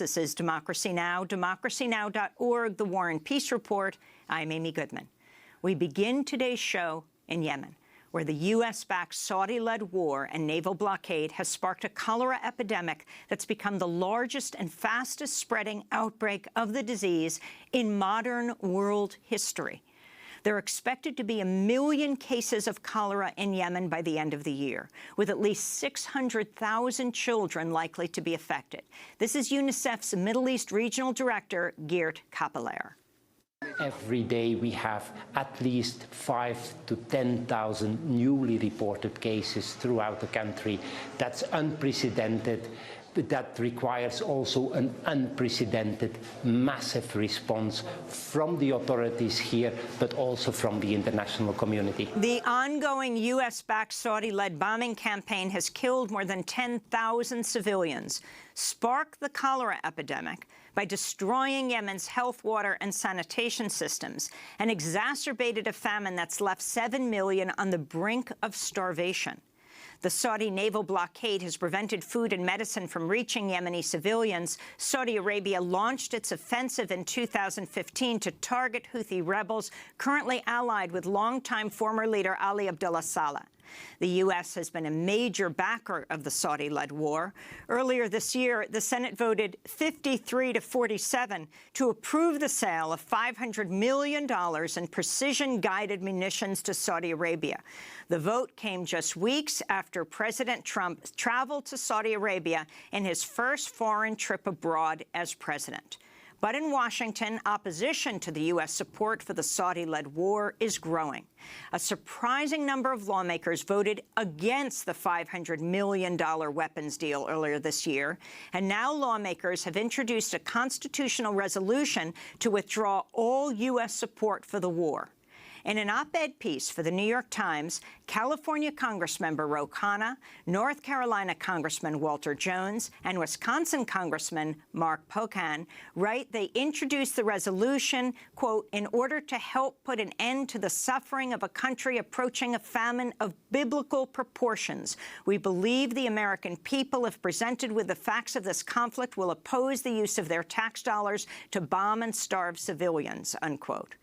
This is Democracy Now!, democracynow.org, The War and Peace Report. I'm Amy Goodman. We begin today's show in Yemen, where the U.S.-backed Saudi-led war and naval blockade has sparked a cholera epidemic that's become the largest and fastest-spreading outbreak of the disease in modern world history. There are expected to be 1 million cases of cholera in Yemen by the end of the year, with at least 600,000 children likely to be affected. This is UNICEF's Middle East Regional Director, Geert Kapelaar. Every day we have at least 5,000 to 10,000 newly reported cases throughout the country. That's unprecedented. That requires also an unprecedented, massive response from the authorities here, but also from the international community. The ongoing U.S.-backed Saudi-led bombing campaign has killed more than 10,000 civilians, sparked the cholera epidemic by destroying Yemen's health, water, and sanitation systems, and exacerbated a famine that's left 7 million on the brink of starvation. The Saudi naval blockade has prevented food and medicine from reaching Yemeni civilians. Saudi Arabia launched its offensive in 2015 to target Houthi rebels, currently allied with longtime former leader Ali Abdullah Saleh. The U.S. has been a major backer of the Saudi-led war. Earlier this year, the Senate voted 53 to 47 to approve the sale of $500 million in precision-guided munitions to Saudi Arabia. The vote came just weeks after President Trump traveled to Saudi Arabia in his first foreign trip abroad as president. But in Washington, opposition to the U.S. support for the Saudi-led war is growing. A surprising number of lawmakers voted against the $500 million weapons deal earlier this year, and now lawmakers have introduced a constitutional resolution to withdraw all U.S. support for the war. In an op-ed piece for the New York Times, California Congressmember Khanna, North Carolina Congressman Walter Jones, and Wisconsin Congressman Mark Pocan write they introduced the resolution, quote, in order to help put an end to the suffering of a country approaching a famine of biblical proportions. We believe the American people, if presented with the facts of this conflict, will oppose the use of their tax dollars to bomb and starve civilians, unquote.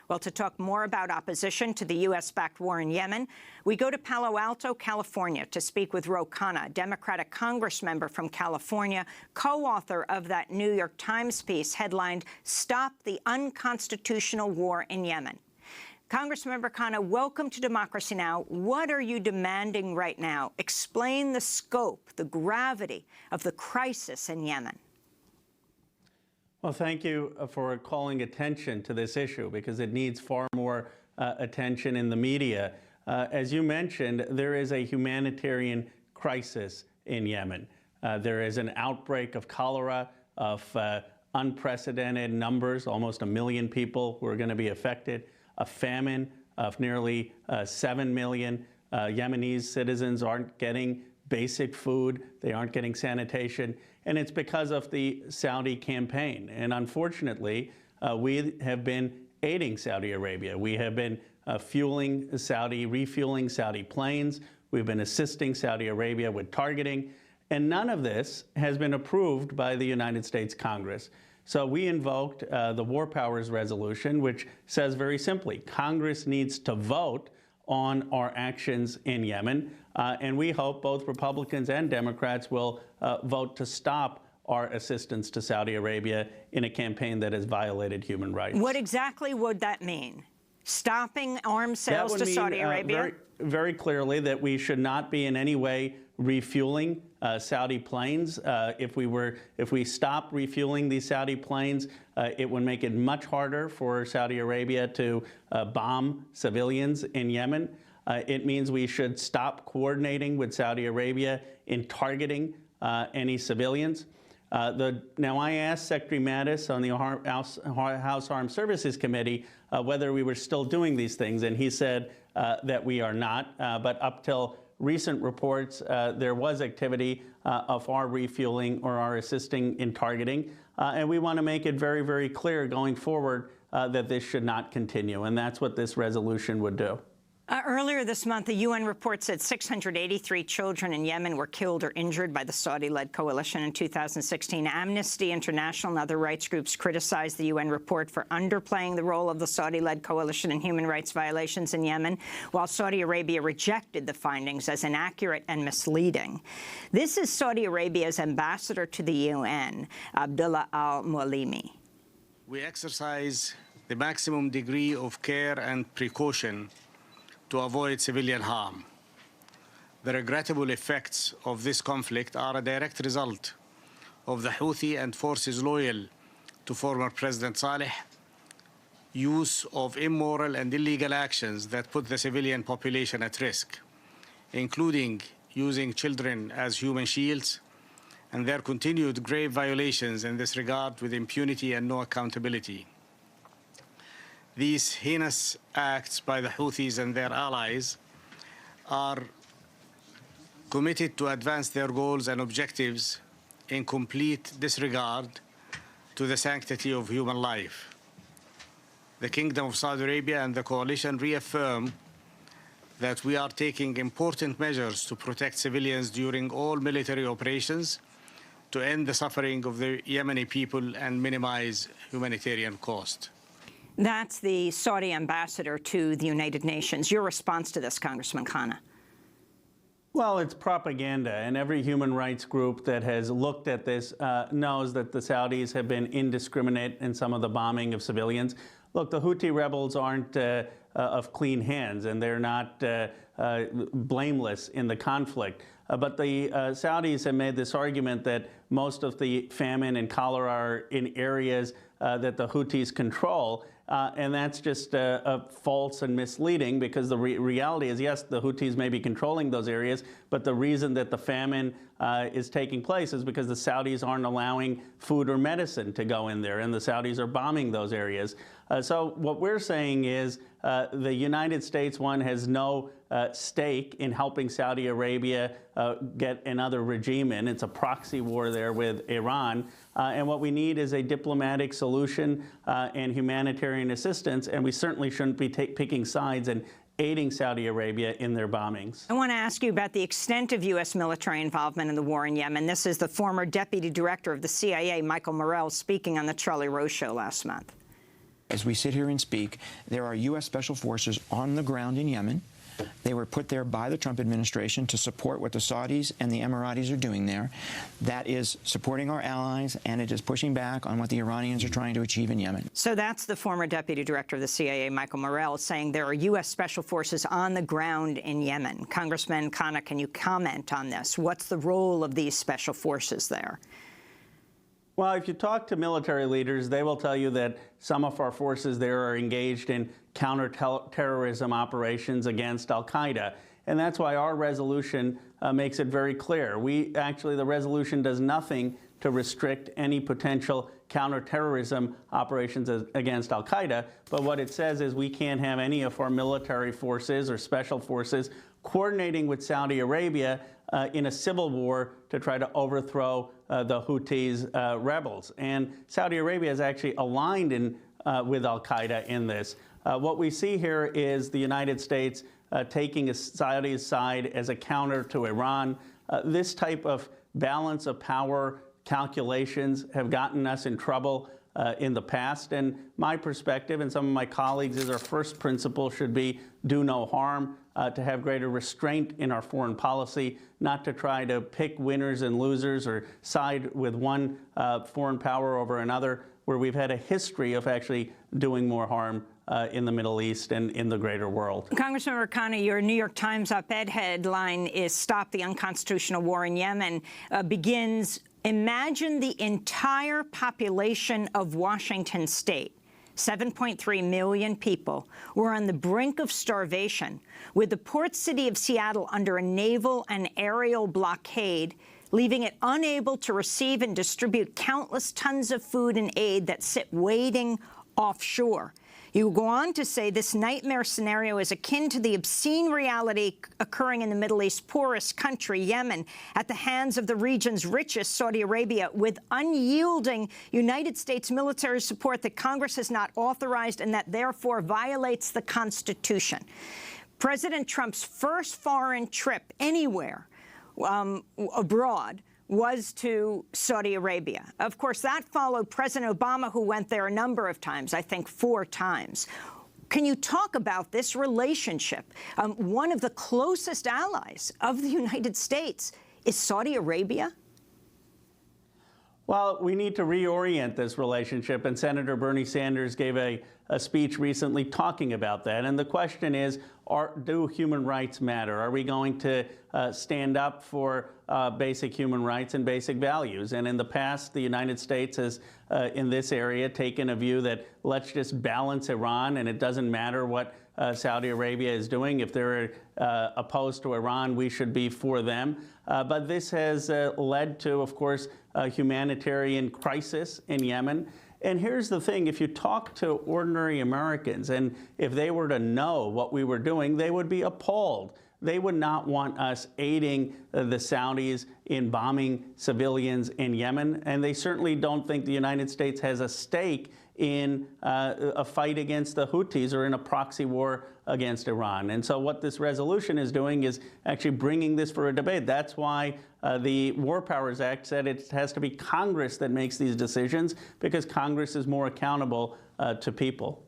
Well, to talk more about opposition to the U.S.-backed war in Yemen, we go to Palo Alto, California, to speak with Khanna, a Democratic congressmember from California, co-author of that New York Times piece headlined, "Stop the Unconstitutional War in Yemen." Congressmember Khanna, welcome to Democracy Now! What are you demanding right now? Explain the scope, the gravity of the crisis in Yemen. Well, thank you for calling attention to this issue, because it needs far more attention in the media. As you mentioned, there is a humanitarian crisis in Yemen. There is an outbreak of cholera of unprecedented numbers, almost 1 million people who are going to be affected, a famine of nearly 7 million. Yemenis citizens aren't getting basic food, they aren't getting sanitation, and it's because of the Saudi campaign. And unfortunately, we have been aiding Saudi Arabia. We have been refueling Saudi planes. We've been assisting Saudi Arabia with targeting, and none of this has been approved by the United States Congress. So we invoked the War Powers Resolution, which says very simply, Congress needs to vote on our actions in Yemen, and we hope both Republicans and Democrats will vote to stop our assistance to Saudi Arabia in a campaign that has violated human rights. What exactly would that mean? Stopping arms sales to Saudi Arabia? Very clearly that we should not be in any way refueling Saudi planes. If we stop refueling these Saudi planes, it would make it much harder for Saudi Arabia to bomb civilians in Yemen. It means we should stop coordinating with Saudi Arabia in targeting any civilians. Now, I asked Secretary Mattis on the House Armed Services Committee whether we were still doing these things, and he said that we are not. But up till recent reports, there was activity of our refueling or our assisting in targeting, and we want to make it very, very clear going forward that this should not continue, and that's what this resolution would do. Earlier this month, the UN report said 683 children in Yemen were killed or injured by the Saudi-led coalition in 2016. Amnesty International and other rights groups criticized the UN report for underplaying the role of the Saudi-led coalition in human rights violations in Yemen, while Saudi Arabia rejected the findings as inaccurate and misleading. This is Saudi Arabia's ambassador to the UN, Abdullah Al-Mouallimi. We exercise the maximum degree of care and precaution to avoid civilian harm. The regrettable effects of this conflict are a direct result of the Houthi and forces loyal to former President Saleh use of immoral and illegal actions that put the civilian population at risk, including using children as human shields, and their continued grave violations in this regard with impunity and no accountability. These heinous acts by the Houthis and their allies are committed to advance their goals and objectives in complete disregard to the sanctity of human life. The Kingdom of Saudi Arabia and the coalition reaffirm that we are taking important measures to protect civilians during all military operations, to end the suffering of the Yemeni people and minimize humanitarian cost. That's the Saudi ambassador to the United Nations. Your response to this, Congressman Khanna? Well, it's propaganda, and every human rights group that has looked at this knows that the Saudis have been indiscriminate in some of the bombing of civilians. Look, the Houthi rebels aren't of clean hands, and they're not blameless in the conflict. But the Saudis have made this argument that most of the famine and cholera are in areas that the Houthis control. And that's just false and misleading, because the reality is, yes, the Houthis may be controlling those areas, but the reason that the famine is taking place is because the Saudis aren't allowing food or medicine to go in there, and the Saudis are bombing those areas. So what we're saying is the United States, one, has no stake in helping Saudi Arabia get another regime in. It's a proxy war there with Iran. And what we need is a diplomatic solution and humanitarian assistance, and we certainly shouldn't be picking sides and aiding Saudi Arabia in their bombings. I want to ask you about the extent of U.S. military involvement in the war in Yemen. This is the former deputy director of the CIA, Michael Morell, speaking on the Charlie Rose Show last month. As we sit here and speak, there are U.S. special forces on the ground in Yemen. They were put there by the Trump administration to support what the Saudis and the Emiratis are doing there. That is supporting our allies, and it is pushing back on what the Iranians are trying to achieve in Yemen. So that's the former deputy director of the CIA, Michael Morell, saying there are U.S. special forces on the ground in Yemen. Congressman Khanna, can you comment on this? What's the role of these special forces there? Well, if you talk to military leaders, they will tell you that some of our forces there are engaged in counterterrorism operations against al-Qaeda. And that's why our resolution makes it very clear. The resolution does nothing to restrict any potential counterterrorism operations against al-Qaeda. But what it says is we can't have any of our military forces or special forces coordinating with Saudi Arabia in a civil war to try to overthrow the Houthis rebels. And Saudi Arabia is actually aligned with al-Qaeda in this. What we see here is the United States taking Saudi's side as a counter to Iran. This type of balance of power calculations have gotten us in trouble in the past. And my perspective and some of my colleagues is our first principle should be do no harm, to have greater restraint in our foreign policy, not to try to pick winners and losers or side with one foreign power over another, where we've had a history of actually doing more harm in the Middle East and in the greater world. Congressman Khanna, your New York Times op-ed headline is "Stop the Unconstitutional War in Yemen" begins, imagine the entire population of Washington state, 7.3 million people, were on the brink of starvation, with the port city of Seattle under a naval and aerial blockade, leaving it unable to receive and distribute countless tons of food and aid that sit waiting offshore. You go on to say this nightmare scenario is akin to the obscene reality occurring in the Middle East's poorest country, Yemen, at the hands of the region's richest, Saudi Arabia, with unyielding United States military support that Congress has not authorized and that therefore violates the Constitution. President Trump's first foreign trip anywhere abroad was to Saudi Arabia. Of course, that followed President Obama, who went there a number of times, I think 4 times. Can you talk about this relationship? One of the closest allies of the United States is Saudi Arabia. Well, we need to reorient this relationship, and Senator Bernie Sanders gave a speech recently talking about that. And the question is, do human rights matter? Are we going to stand up for basic human rights and basic values? And in the past, the United States has, in this area, taken a view that let's just balance Iran, and it doesn't matter what Saudi Arabia is doing. If they're opposed to Iran, we should be for them. But this has led to, of course, a humanitarian crisis in Yemen. And here's the thing, if you talk to ordinary Americans, and if they were to know what we were doing, they would be appalled. They would not want us aiding the Saudis in bombing civilians in Yemen, and they certainly don't think the United States has a stake in a fight against the Houthis or in a proxy war against Iran. And so what this resolution is doing is actually bringing this for a debate. That's why the War Powers Act said it has to be Congress that makes these decisions, because Congress is more accountable to people.